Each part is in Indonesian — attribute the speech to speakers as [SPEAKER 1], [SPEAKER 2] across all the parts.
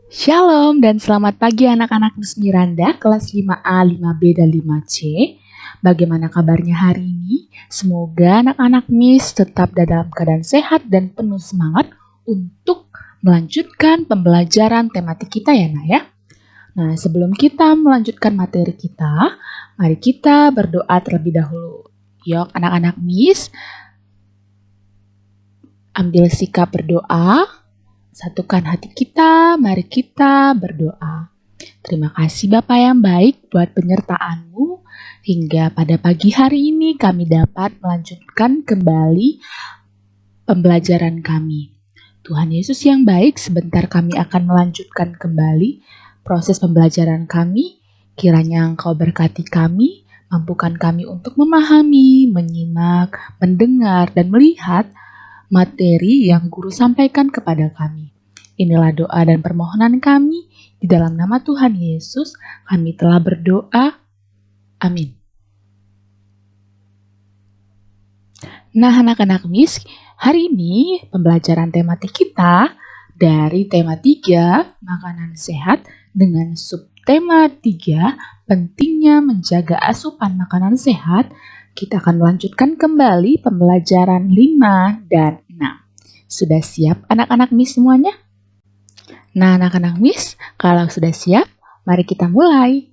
[SPEAKER 1] Shalom dan selamat pagi anak-anak Miss Miranda kelas 5A, 5B, dan 5C. Bagaimana kabarnya hari ini? Semoga anak-anak Miss tetap dalam keadaan sehat dan penuh semangat untuk melanjutkan pembelajaran tematik kita ya Nak ya. Nah, sebelum kita melanjutkan materi kita, mari kita berdoa terlebih dahulu. Yuk anak-anak Miss, ambil sikap berdoa. Satukan hati kita, mari kita berdoa. Terima kasih Bapak yang baik buat penyertaan-Mu, hingga pada pagi hari ini kami dapat melanjutkan kembali pembelajaran kami. Tuhan Yesus yang baik, sebentar kami akan melanjutkan kembali proses pembelajaran kami. Kiranya Engkau berkati kami, mampukan kami untuk memahami, menyimak, mendengar, dan melihat materi yang guru sampaikan kepada kami. Inilah doa dan permohonan kami. Di dalam nama Tuhan Yesus, kami telah berdoa. Amin. Nah, anak-anak Miss, hari ini pembelajaran tematik kita dari tema 3, makanan sehat, dengan subtema 3, pentingnya menjaga asupan makanan sehat. Kita akan melanjutkan kembali pembelajaran 5 dan 6. Sudah siap anak-anak Miss semuanya? Nah, anak-anak Miss, kalau sudah siap, mari kita mulai.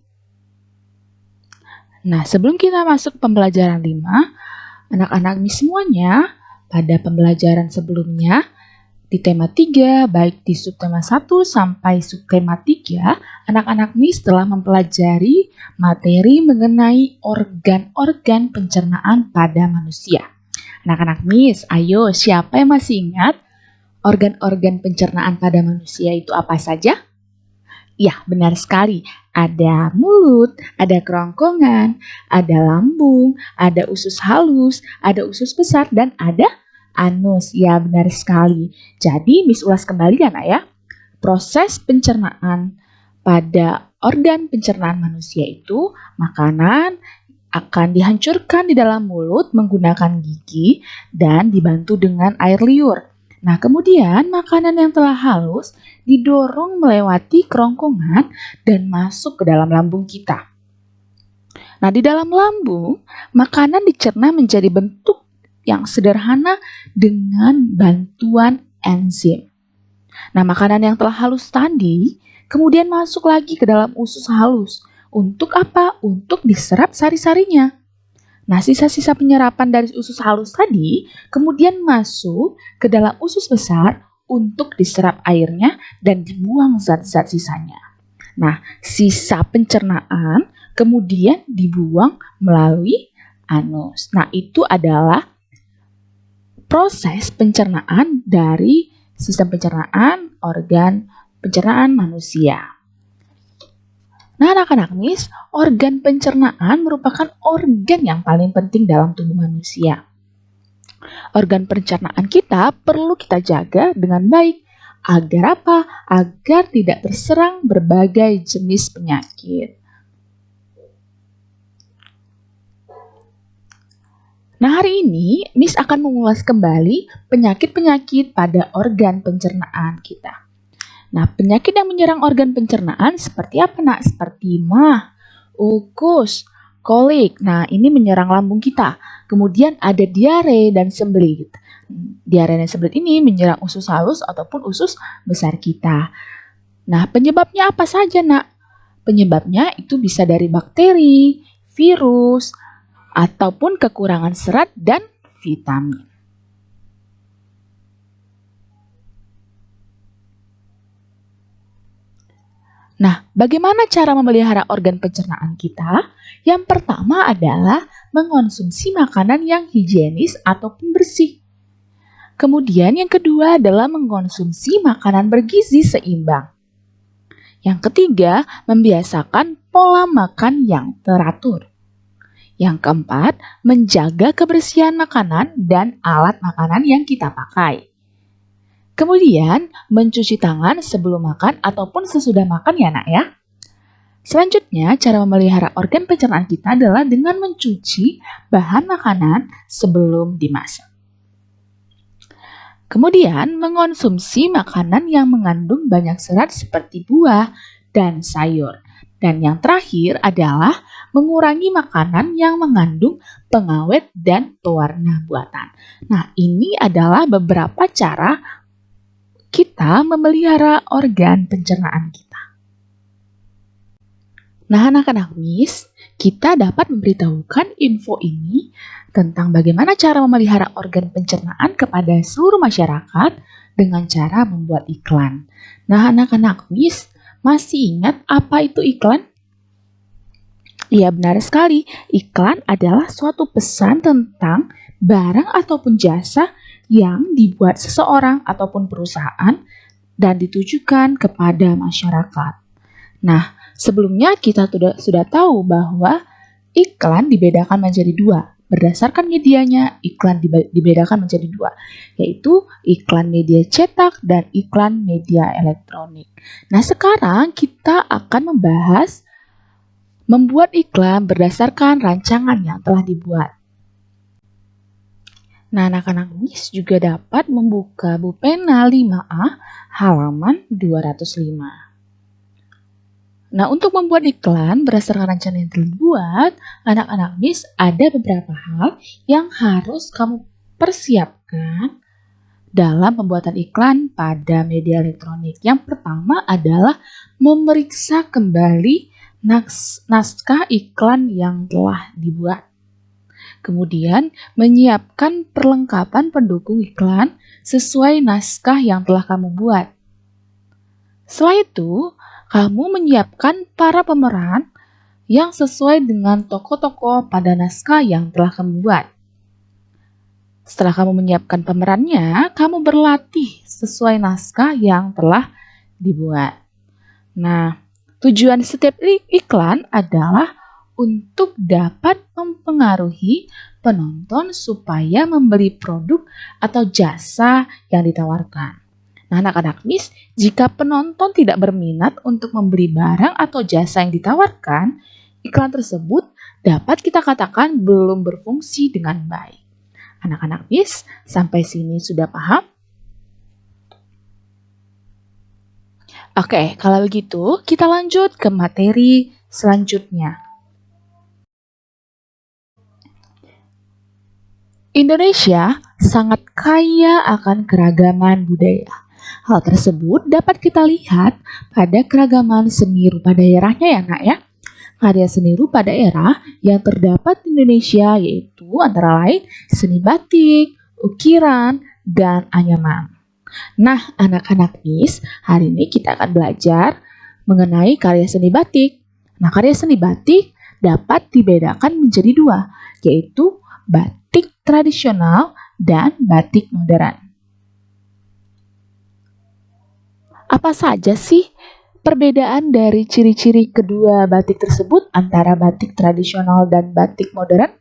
[SPEAKER 1] Nah, sebelum kita masuk pembelajaran 5, anak-anak Miss semuanya, pada pembelajaran sebelumnya, di tema 3, baik di subtema 1 sampai subtema 3, anak-anak Miss telah mempelajari materi mengenai organ-organ pencernaan pada manusia. Anak-anak Miss, ayo siapa yang masih ingat organ-organ pencernaan pada manusia itu apa saja? Ya, benar sekali. Ada mulut, ada kerongkongan, ada lambung, ada usus halus, ada usus besar, dan ada anus. Ya, benar sekali. Jadi, Miss ulas kembali ya, Nak ya. Proses pencernaan pada organ pencernaan manusia itu, makanan akan dihancurkan di dalam mulut menggunakan gigi dan dibantu dengan air liur. Nah, kemudian makanan yang telah halus didorong melewati kerongkongan dan masuk ke dalam lambung kita. Nah, di dalam lambung, makanan dicerna menjadi bentuk yang sederhana dengan bantuan enzim. Nah, makanan yang telah halus tadi kemudian masuk lagi ke dalam usus halus. Untuk apa? Untuk diserap sari-sarinya. Nah, sisa-sisa penyerapan dari usus halus tadi kemudian masuk ke dalam usus besar untuk diserap airnya dan dibuang zat-zat sisanya. Nah, sisa pencernaan kemudian dibuang melalui anus. Nah, itu adalah proses pencernaan dari sistem pencernaan organ pencernaan manusia. Nah, anak-anak Miss, organ pencernaan merupakan organ yang paling penting dalam tubuh manusia. Organ pencernaan kita perlu kita jaga dengan baik. Agar apa? Agar tidak terserang berbagai jenis penyakit. Nah, hari ini Miss akan mengulas kembali penyakit-penyakit pada organ pencernaan kita. Nah, penyakit yang menyerang organ pencernaan seperti apa, Nak? Seperti mah, ulkus, kolik. Nah, ini menyerang lambung kita. Kemudian ada diare dan sembelit. Diare dan sembelit ini menyerang usus halus ataupun usus besar kita. Nah, penyebabnya apa saja, Nak? Penyebabnya itu bisa dari bakteri, virus, ataupun kekurangan serat dan vitamin. Nah, bagaimana cara memelihara organ pencernaan kita? Yang pertama adalah mengonsumsi makanan yang higienis ataupun bersih. Kemudian yang kedua adalah mengonsumsi makanan bergizi seimbang. Yang ketiga, membiasakan pola makan yang teratur. Yang keempat, menjaga kebersihan makanan dan alat makanan yang kita pakai. Kemudian, mencuci tangan sebelum makan ataupun sesudah makan ya, Nak ya. Selanjutnya, cara memelihara organ pencernaan kita adalah dengan mencuci bahan makanan sebelum dimasak. Kemudian, mengonsumsi makanan yang mengandung banyak serat seperti buah dan sayur. Dan yang terakhir adalah mengurangi makanan yang mengandung pengawet dan pewarna buatan. Nah, ini adalah beberapa cara kita memelihara organ pencernaan kita. Nah, anak-anak Miss, kita dapat memberitahukan info ini tentang bagaimana cara memelihara organ pencernaan kepada seluruh masyarakat dengan cara membuat iklan. Nah, anak-anak Miss, masih ingat apa itu iklan? Ya, benar sekali. Iklan adalah suatu pesan tentang barang ataupun jasa yang dibuat seseorang ataupun perusahaan dan ditujukan kepada masyarakat. Nah, sebelumnya kita sudah tahu bahwa iklan dibedakan menjadi dua. Berdasarkan medianya, iklan dibedakan menjadi dua, yaitu iklan media cetak dan iklan media elektronik. Nah, sekarang kita akan membahas membuat iklan berdasarkan rancangan yang telah dibuat. Nah, anak-anak Miss juga dapat membuka buku pena 5A halaman 205. Nah, untuk membuat iklan berdasarkan rancangan yang telah dibuat, anak-anak Miss ada beberapa hal yang harus kamu persiapkan dalam pembuatan iklan pada media elektronik. Yang pertama adalah memeriksa kembali naskah iklan yang telah dibuat. Kemudian, menyiapkan perlengkapan pendukung iklan sesuai naskah yang telah kamu buat. Setelah itu, kamu menyiapkan para pemeran yang sesuai dengan tokoh-tokoh pada naskah yang telah kamu buat. Setelah kamu menyiapkan pemerannya, kamu berlatih sesuai naskah yang telah dibuat. Nah, tujuan setiap iklan adalah untuk dapat mempengaruhi penonton supaya membeli produk atau jasa yang ditawarkan. Nah, anak-anak Miss, jika penonton tidak berminat untuk membeli barang atau jasa yang ditawarkan, iklan tersebut dapat kita katakan belum berfungsi dengan baik. Anak-anak Miss, sampai sini sudah paham? Oke, kalau begitu kita lanjut ke materi selanjutnya. Indonesia sangat kaya akan keragaman budaya. Hal tersebut dapat kita lihat pada keragaman seni rupa daerahnya ya nak ya. Karya seni rupa daerah yang terdapat di Indonesia yaitu antara lain seni batik, ukiran, dan anyaman. Nah, anak-anak Miss, hari ini kita akan belajar mengenai karya seni batik. Nah, karya seni batik dapat dibedakan menjadi dua, yaitu batik tradisional dan batik modern. Apa saja sih perbedaan dari ciri-ciri kedua batik tersebut antara batik tradisional dan batik modern?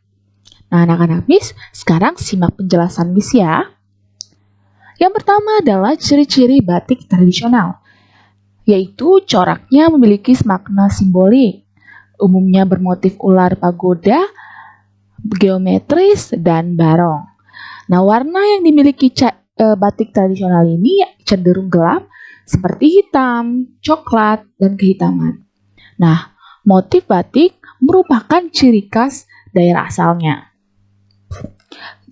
[SPEAKER 1] Nah, anak-anak Miss, sekarang simak penjelasan Miss ya. Yang pertama adalah ciri-ciri batik tradisional, yaitu coraknya memiliki makna simbolik, umumnya bermotif ular pagoda, geometris, dan barong. Nah, warna yang dimiliki batik tradisional ini cenderung gelap, seperti hitam, coklat, dan kehitaman. Nah, motif batik merupakan ciri khas daerah asalnya.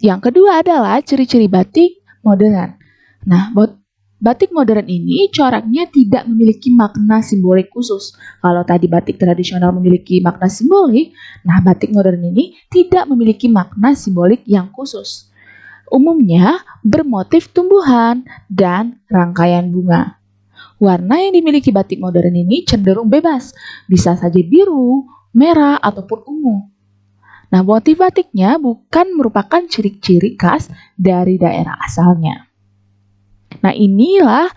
[SPEAKER 1] Yang kedua adalah ciri-ciri batik modern. Nah, batik modern ini coraknya tidak memiliki makna simbolik khusus. Kalau tadi batik tradisional memiliki makna simbolik, nah batik modern ini tidak memiliki makna simbolik yang khusus. Umumnya bermotif tumbuhan dan rangkaian bunga. Warna yang dimiliki batik modern ini cenderung bebas, bisa saja biru, merah, ataupun ungu. Nah, motif batiknya bukan merupakan ciri-ciri khas dari daerah asalnya. Nah, inilah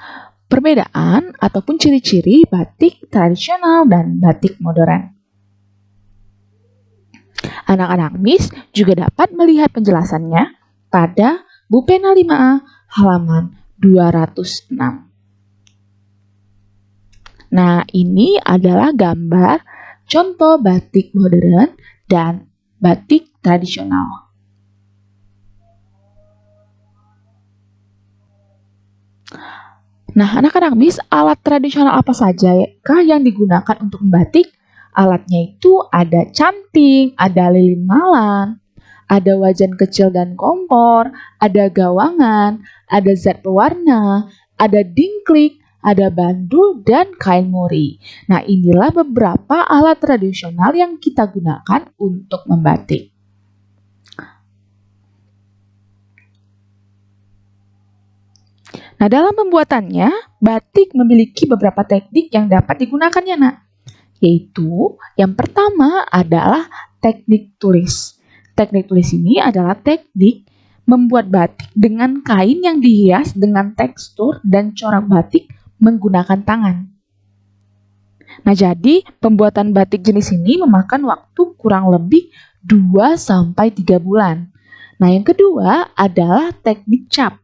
[SPEAKER 1] perbedaan ataupun ciri-ciri batik tradisional dan batik modern. Anak-anak Miss juga dapat melihat penjelasannya pada buku pena 5A halaman 206. Nah, ini adalah gambar contoh batik modern dan batik tradisional. Nah, anak-anak Miss, alat tradisional apa saja kah yang digunakan untuk membatik? Alatnya itu ada canting, ada lilin malam, ada wajan kecil dan kompor, ada gawangan, ada zat pewarna, ada dingklik, ada bandul, dan kain mori. Nah, inilah beberapa alat tradisional yang kita gunakan untuk membatik. Nah, dalam pembuatannya, batik memiliki beberapa teknik yang dapat digunakannya, nak. Yaitu, yang pertama adalah teknik tulis. Teknik tulis ini adalah teknik membuat batik dengan kain yang dihias dengan tekstur dan corak batik menggunakan tangan. Nah, jadi pembuatan batik jenis ini memakan waktu kurang lebih 2-3 bulan. Nah, yang kedua adalah teknik cap.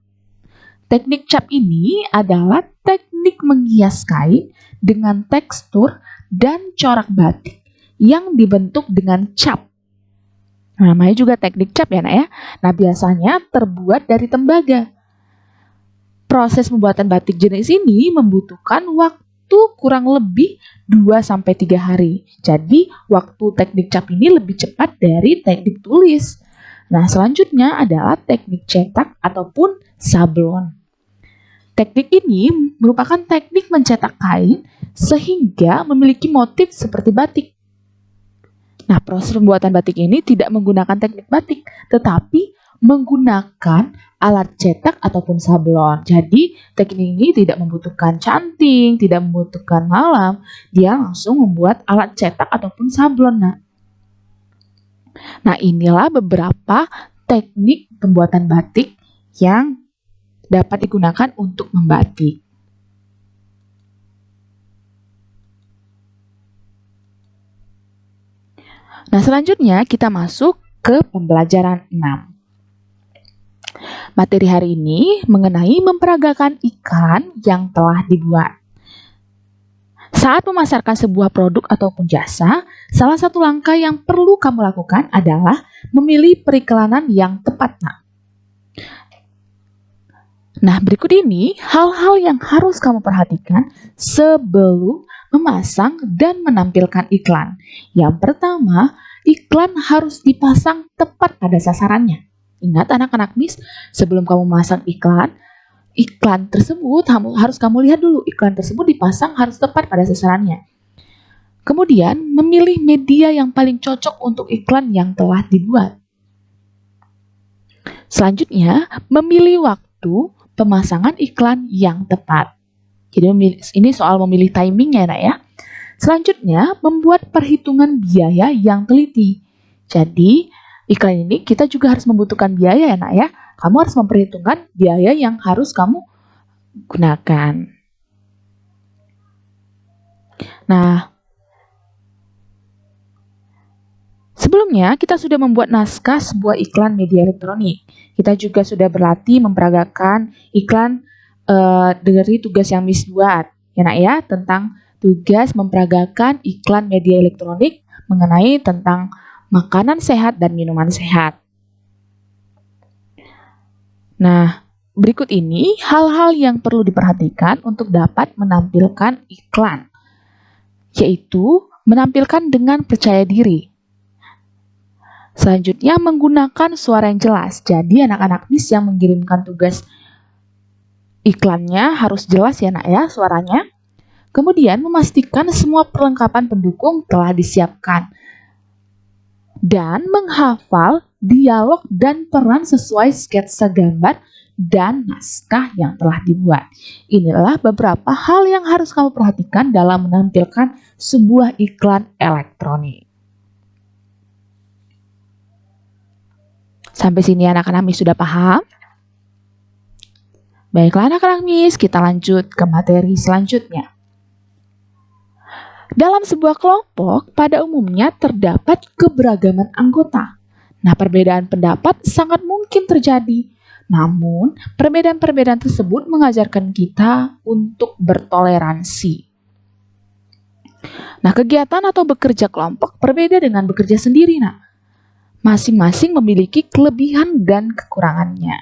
[SPEAKER 1] Teknik cap ini adalah teknik menghias kain dengan tekstur dan corak batik yang dibentuk dengan cap. Namanya juga teknik cap ya, nak ya. Nah, biasanya terbuat dari tembaga. Proses pembuatan batik jenis ini membutuhkan waktu kurang lebih 2-3 hari. Jadi, waktu teknik cap ini lebih cepat dari teknik tulis. Nah, selanjutnya adalah teknik cetak ataupun sablon. Teknik ini merupakan teknik mencetak kain sehingga memiliki motif seperti batik. Nah, proses pembuatan batik ini tidak menggunakan teknik batik, tetapi menggunakan alat cetak ataupun sablon. Jadi, teknik ini tidak membutuhkan canting, tidak membutuhkan malam, dia langsung membuat alat cetak ataupun sablon. Nah, inilah beberapa teknik pembuatan batik yang dapat digunakan untuk membatik. Nah, selanjutnya kita masuk ke pembelajaran 6. Materi hari ini mengenai memperagakan iklan yang telah dibuat. Saat memasarkan sebuah produk ataupun jasa, salah satu langkah yang perlu kamu lakukan adalah memilih periklanan yang tepat, nak. Nah, berikut ini hal-hal yang harus kamu perhatikan sebelum memasang dan menampilkan iklan. Yang pertama, iklan harus dipasang tepat pada sasarannya. Ingat anak-anak Miss, sebelum kamu memasang iklan tersebut harus kamu lihat dulu iklan tersebut dipasang harus tepat pada sasarannya. Kemudian, memilih media yang paling cocok untuk iklan yang telah dibuat. Selanjutnya, memilih waktu pemasangan iklan yang tepat. Jadi ini soal memilih timingnya, nak ya. Selanjutnya, membuat perhitungan biaya yang teliti. Jadi, iklan ini kita juga harus membutuhkan biaya ya, nak ya. Kamu harus memperhitungkan biaya yang harus kamu gunakan. Nah, sebelumnya kita sudah membuat naskah sebuah iklan media elektronik. Kita juga sudah berlatih memperagakan iklan dari tugas yang Miss buat, ya nak ya, tentang tugas memperagakan iklan media elektronik mengenai tentang makanan sehat dan minuman sehat. Nah, berikut ini hal-hal yang perlu diperhatikan untuk dapat menampilkan iklan, yaitu menampilkan dengan percaya diri. Selanjutnya, menggunakan suara yang jelas. Jadi, anak-anak Miss yang mengirimkan tugas iklannya harus jelas ya, nak ya, suaranya. Kemudian, memastikan semua perlengkapan pendukung telah disiapkan. Dan menghafal dialog dan peran sesuai sketsa gambar dan naskah yang telah dibuat. Inilah beberapa hal yang harus kamu perhatikan dalam menampilkan sebuah iklan elektronik. Sampai sini anak-anak Miss sudah paham? Baiklah anak-anak Miss, kita lanjut ke materi selanjutnya. Dalam sebuah kelompok, pada umumnya terdapat keberagaman anggota. Nah, perbedaan pendapat sangat mungkin terjadi. Namun, perbedaan-perbedaan tersebut mengajarkan kita untuk bertoleransi. Nah, kegiatan atau bekerja kelompok berbeda dengan bekerja sendiri, nak. Masing-masing memiliki kelebihan dan kekurangannya.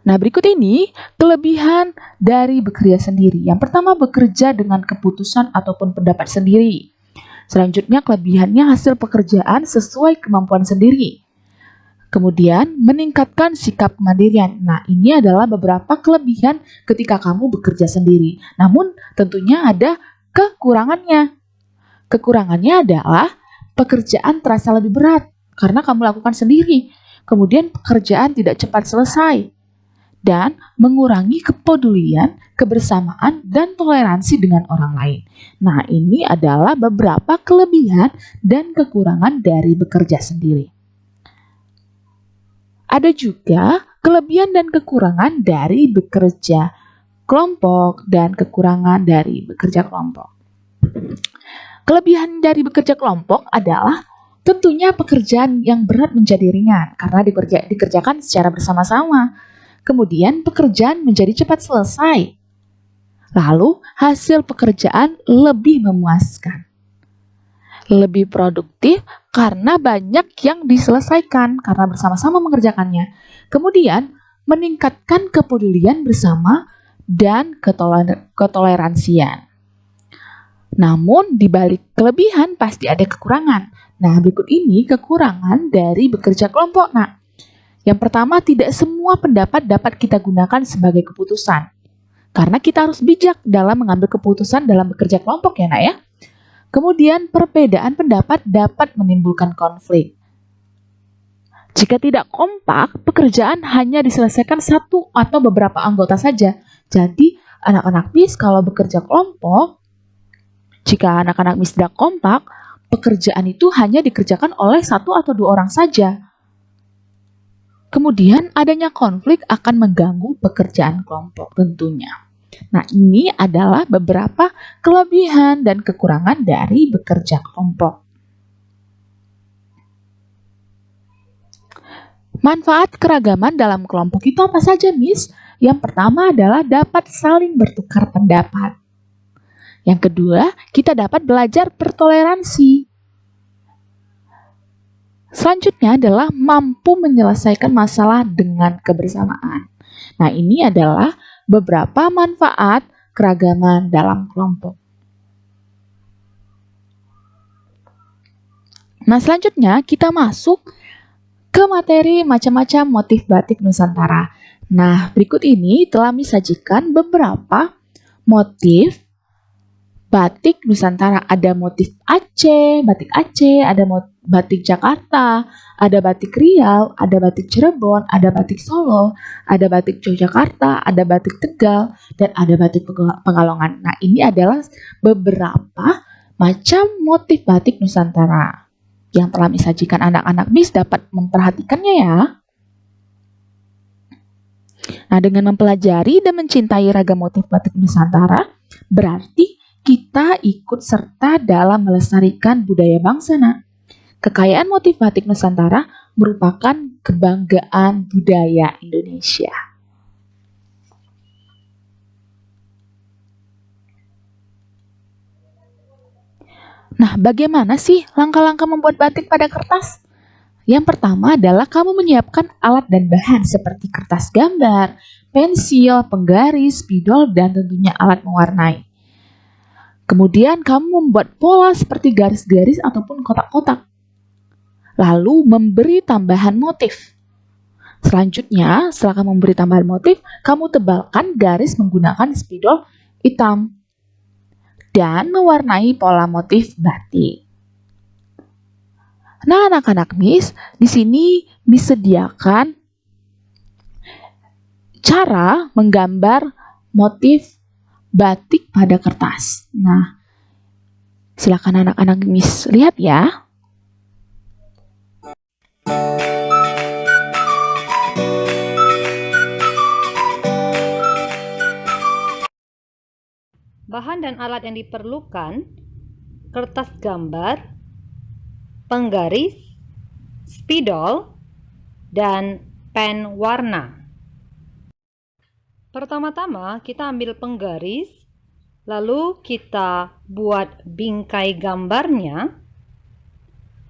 [SPEAKER 1] Nah, berikut ini kelebihan dari bekerja sendiri. Yang pertama, bekerja dengan keputusan ataupun pendapat sendiri. Selanjutnya, kelebihannya hasil pekerjaan sesuai kemampuan sendiri. Kemudian, meningkatkan sikap kemandirian. Nah, ini adalah beberapa kelebihan ketika kamu bekerja sendiri. Namun, tentunya ada kekurangannya. Kekurangannya adalah pekerjaan terasa lebih berat karena kamu lakukan sendiri. Kemudian, pekerjaan tidak cepat selesai. Dan mengurangi kepedulian, kebersamaan, dan toleransi dengan orang lain. Nah, ini adalah beberapa kelebihan dan kekurangan dari bekerja sendiri. Ada juga kelebihan dan kekurangan dari bekerja kelompok dan kekurangan dari bekerja kelompok. Kelebihan dari bekerja kelompok adalah tentunya pekerjaan yang berat menjadi ringan karena dikerjakan secara bersama-sama. Kemudian pekerjaan menjadi cepat selesai. Lalu hasil pekerjaan lebih memuaskan. Lebih produktif karena banyak yang diselesaikan karena bersama-sama mengerjakannya. Kemudian meningkatkan kepedulian bersama dan ketoleransian. Namun di balik kelebihan pasti ada kekurangan. Nah, berikut ini kekurangan dari bekerja kelompok. Nah, yang pertama, tidak semua pendapat dapat kita gunakan sebagai keputusan. Karena kita harus bijak dalam mengambil keputusan dalam bekerja kelompok ya, Nak ya. Kemudian, perbedaan pendapat dapat menimbulkan konflik. Jika tidak kompak, pekerjaan hanya diselesaikan satu atau beberapa anggota saja. Jadi, anak-anak MIS kalau bekerja kelompok, jika anak-anak MIS tidak kompak, pekerjaan itu hanya dikerjakan oleh satu atau dua orang saja. Kemudian adanya konflik akan mengganggu pekerjaan kelompok tentunya. Nah, ini adalah beberapa kelebihan dan kekurangan dari bekerja kelompok. Manfaat keragaman dalam kelompok itu apa saja, Miss? Yang pertama adalah dapat saling bertukar pendapat. Yang kedua, kita dapat belajar bertoleransi. Selanjutnya adalah mampu menyelesaikan masalah dengan kebersamaan. Nah, ini adalah beberapa manfaat keragaman dalam kelompok. Nah, selanjutnya kita masuk ke materi macam-macam motif batik Nusantara. Nah, berikut ini telah disajikan beberapa motif batik Nusantara. Ada motif Aceh, batik Aceh, ada batik Jakarta, ada batik Riau, ada batik Cirebon, ada batik Solo, ada batik Yogyakarta, ada batik Tegal, dan ada batik Pekalongan. Nah, ini adalah beberapa macam motif batik Nusantara yang telah disajikan. Anak-anak MIS dapat memperhatikannya ya. Nah, dengan mempelajari dan mencintai ragam motif batik Nusantara, berarti kita ikut serta dalam melestarikan budaya bangsa, Nak. Kekayaan motif batik Nusantara merupakan kebanggaan budaya Indonesia. Nah, bagaimana sih langkah-langkah membuat batik pada kertas? Yang pertama adalah kamu menyiapkan alat dan bahan seperti kertas gambar, pensil, penggaris, spidol, dan tentunya alat mewarnai. Kemudian kamu membuat pola seperti garis-garis ataupun kotak-kotak. Lalu memberi tambahan motif. Selanjutnya, setelah kamu memberi tambahan motif, kamu tebalkan garis menggunakan spidol hitam dan mewarnai pola motif batik. Nah, anak-anak MIS, di sini disediakan cara menggambar motif batik pada kertas. Nah, silakan anak-anak MIS lihat ya.
[SPEAKER 2] Bahan dan alat yang diperlukan: kertas gambar, penggaris, spidol, dan pen warna. Pertama-tama kita ambil penggaris, lalu kita buat bingkai gambarnya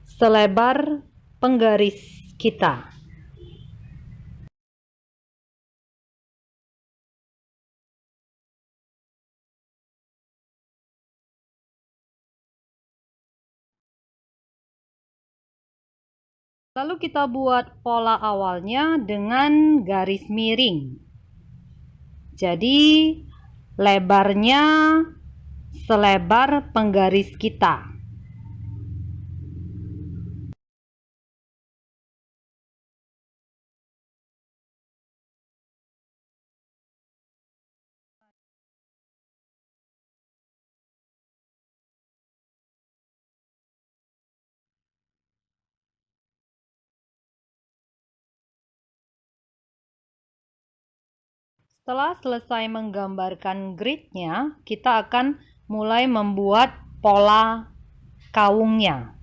[SPEAKER 2] selebar penggaris kita. Lalu kita buat pola awalnya dengan garis miring. Jadi lebarnya selebar penggaris kita. Setelah selesai menggambarkan gridnya, kita akan mulai membuat pola kaungnya.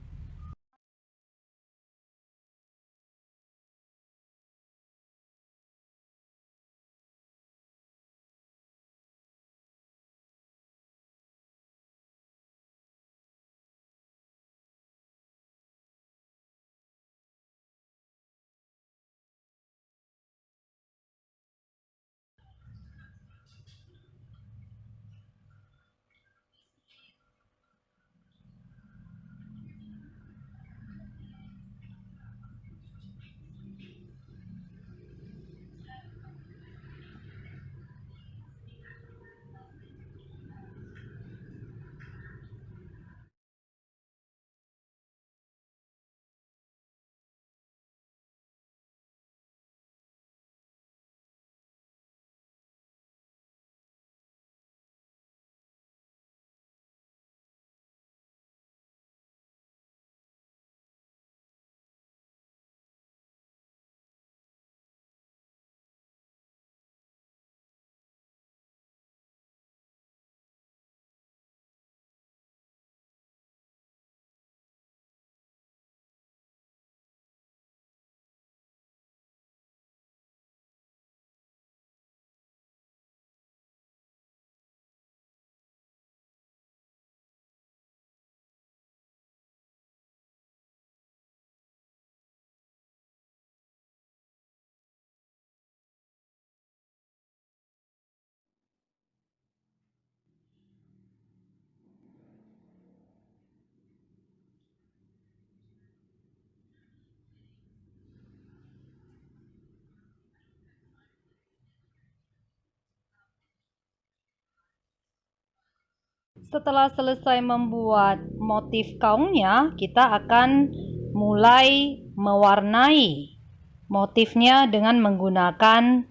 [SPEAKER 2] Setelah selesai membuat motif kaungnya, kita akan mulai mewarnai motifnya dengan menggunakan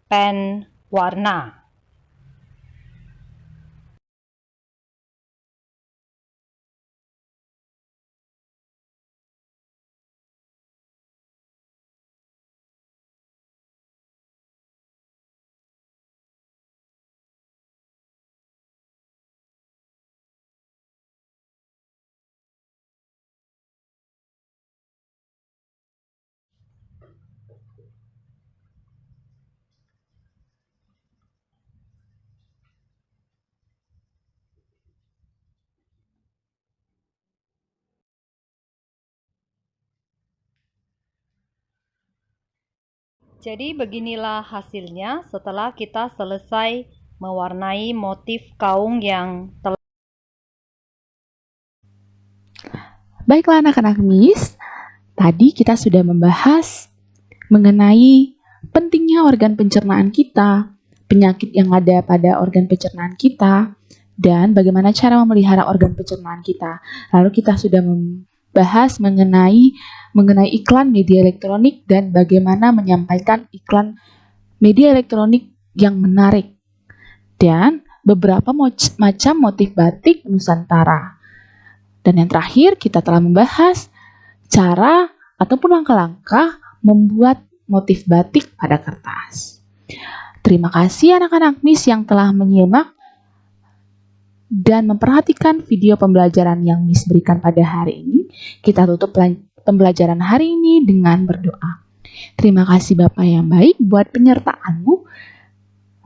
[SPEAKER 2] pen warna. Jadi beginilah hasilnya setelah kita selesai mewarnai motif kaung yang telah.
[SPEAKER 1] Baiklah anak-anak Miss, tadi kita sudah membahas mengenai pentingnya organ pencernaan kita, penyakit yang ada pada organ pencernaan kita, dan bagaimana cara memelihara organ pencernaan kita. Lalu kita sudah membahas mengenai iklan media elektronik dan bagaimana menyampaikan iklan media elektronik yang menarik. Dan beberapa macam motif batik Nusantara. Dan yang terakhir kita telah membahas cara ataupun langkah-langkah membuat motif batik pada kertas. Terima kasih anak-anak Miss yang telah menyimak dan memperhatikan video pembelajaran yang Miss berikan pada hari ini. Kita tutup pembelajaran hari ini dengan berdoa. Terima kasih Bapak yang baik buat penyertaanmu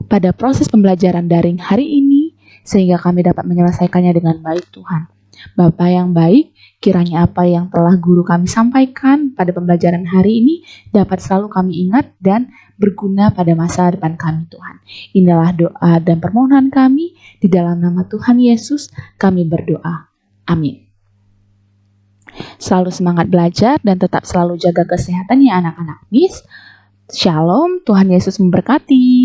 [SPEAKER 1] pada proses pembelajaran daring hari ini, sehingga kami dapat menyelesaikannya dengan baik Tuhan. Bapak yang baik, kiranya apa yang telah guru kami sampaikan pada pembelajaran hari ini dapat selalu kami ingat dan berguna pada masa depan kami Tuhan. Inilah doa dan permohonan kami, di dalam nama Tuhan Yesus kami berdoa. Amin. Selalu semangat belajar dan tetap selalu jaga kesehatan ya anak-anak Miss. Shalom, Tuhan Yesus memberkati.